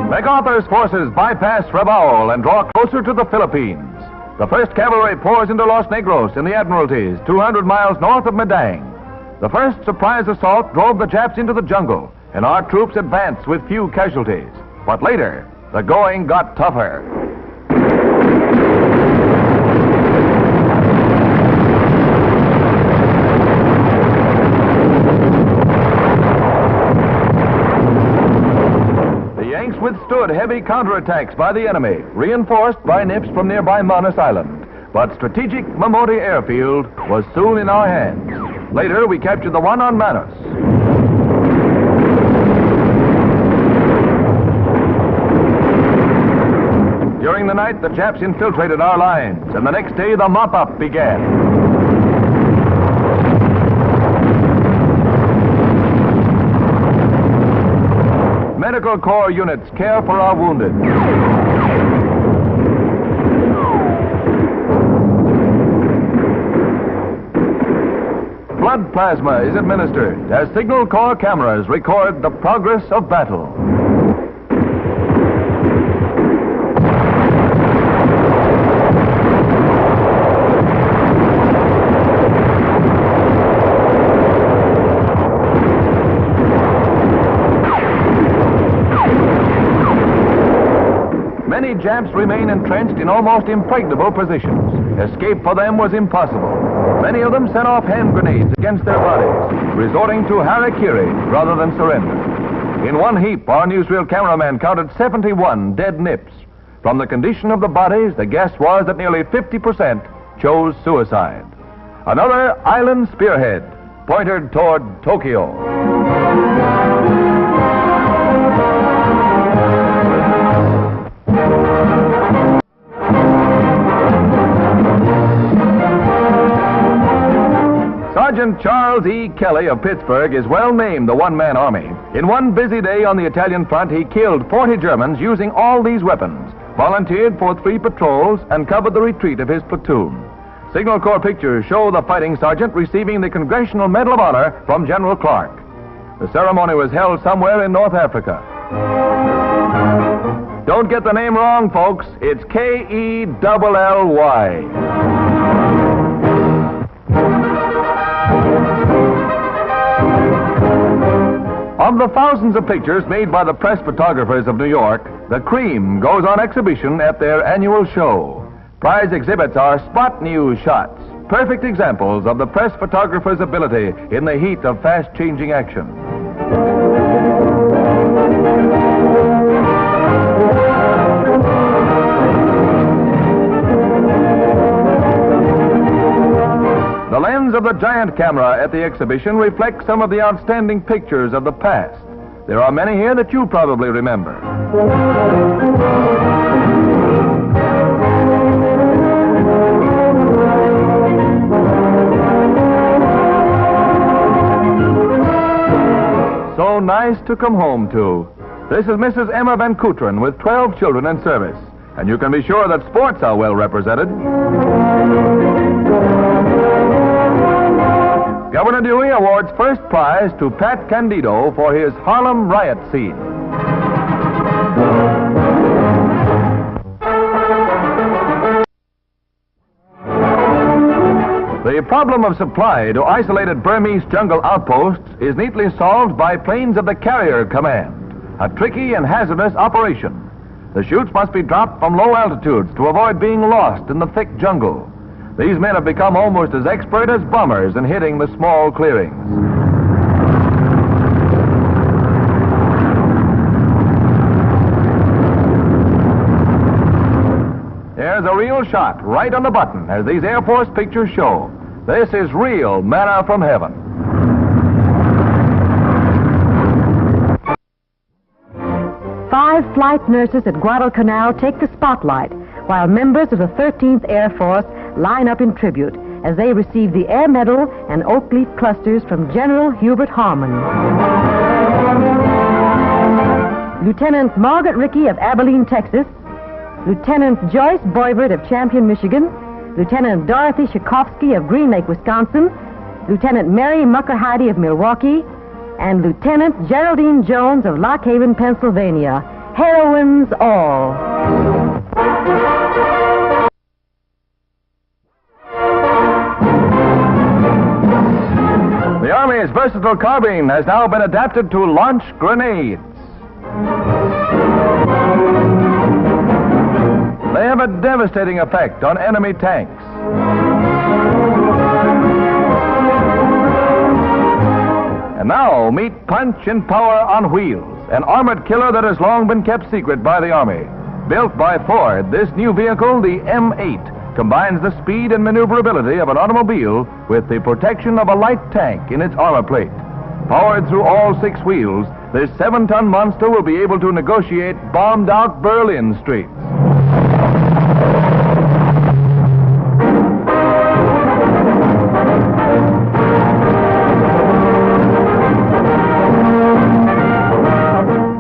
MacArthur's forces bypass Rabaul and draw closer to the Philippines. The 1st Cavalry pours into Los Negros in the Admiralties, 200 miles north of Medang. The first surprise assault drove the Japs into the jungle, and our troops advanced with few casualties. But later, the going got tougher. Withstood heavy counterattacks by the enemy, reinforced by nips from nearby Manus Island. But strategic Mamoti Airfield was soon in our hands. Later, we captured the one on Manus. During the night, the Japs infiltrated our lines, and the next day, the mop-up began. Medical Corps units care for our wounded. Blood plasma is administered as Signal Corps cameras record the progress of battle. Many Japs remain entrenched in almost impregnable positions. Escape for them was impossible. Many of them sent off hand grenades against their bodies, resorting to Hara Kiri rather than surrender. In one heap, our newsreel cameraman counted 71 dead nips. From the condition of the bodies, the guess was that nearly 50% chose suicide. Another island spearhead pointed toward Tokyo. Sergeant Charles E. Kelly of Pittsburgh is well named the one-man army. In one busy day on the Italian front, he killed 40 Germans using all these weapons, volunteered for 3 patrols, and covered the retreat of his platoon. Signal Corps pictures show the fighting sergeant receiving the Congressional Medal of Honor from General Clark. The ceremony was held somewhere in North Africa. Don't get the name wrong, folks. It's Kelly. Of the thousands of pictures made by the press photographers of New York, the cream goes on exhibition at their annual show. Prize exhibits are spot news shots, perfect examples of the press photographer's ability in the heat of fast-changing action. The lens of the giant camera at the exhibition reflects some of the outstanding pictures of the past. There are many here that you probably remember. So nice to come home to. This is Mrs. Emma Van Kooteren with 12 children in service. And you can be sure that sports are well represented. Governor Dewey awards first prize to Pat Candido for his Harlem riot scene. The problem of supply to isolated Burmese jungle outposts is neatly solved by planes of the Carrier Command, a tricky and hazardous operation. The chutes must be dropped from low altitudes to avoid being lost in the thick jungle. These men have become almost as expert as bombers in hitting the small clearings. There's a real shot right on the button, as these Air Force pictures show. This is real manna from heaven. Five flight nurses at Guadalcanal take the spotlight, while members of the 13th Air Force line up in tribute as they received the Air Medal and oak leaf clusters from General Hubert Harmon. Lieutenant Margaret Rickey of Abilene, Texas, Lieutenant Joyce Boivert of Champion, Michigan, Lieutenant Dorothy Shakovsky of Green Lake, Wisconsin, Lieutenant Mary Muckerheide of Milwaukee, and Lieutenant Geraldine Jones of Lock Haven, Pennsylvania. Heroines all. The Army's versatile carbine has now been adapted to launch grenades. They have a devastating effect on enemy tanks. And now, meet Punch and Power on Wheels, an armored killer that has long been kept secret by the Army. Built by Ford, this new vehicle, the M8, combines the speed and maneuverability of an automobile with the protection of a light tank in its armor plate. Powered through all 6 wheels, this 7-ton monster will be able to negotiate bombed-out Berlin streets.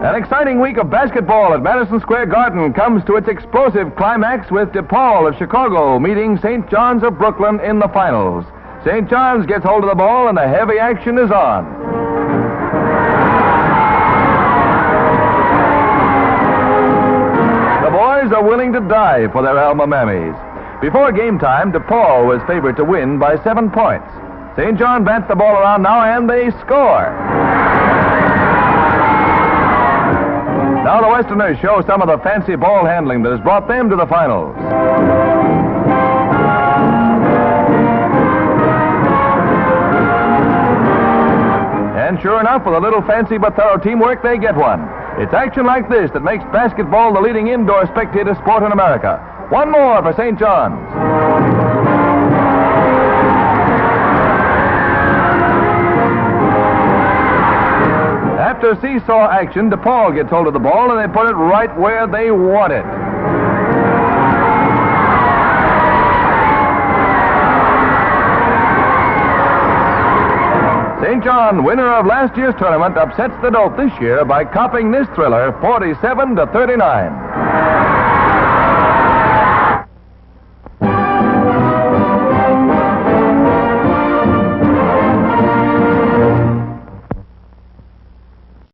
An exciting week of basketball at Madison Square Garden comes to its explosive climax with DePaul of Chicago meeting St. John's of Brooklyn in the finals. St. John's gets hold of the ball and the heavy action is on. The boys are willing to die for their alma mammies. Before game time, DePaul was favored to win by 7 points. St. John bats the ball around now and they score. Now the Westerners show some of the fancy ball handling that has brought them to the finals. And sure enough, with a little fancy but thorough teamwork, they get one. It's action like this that makes basketball the leading indoor spectator sport in America. One more for St. John's. After seesaw action, DePaul gets hold of the ball and they put it right where they want it. St. John, winner of last year's tournament, upsets the dope this year by copping this thriller 47-39.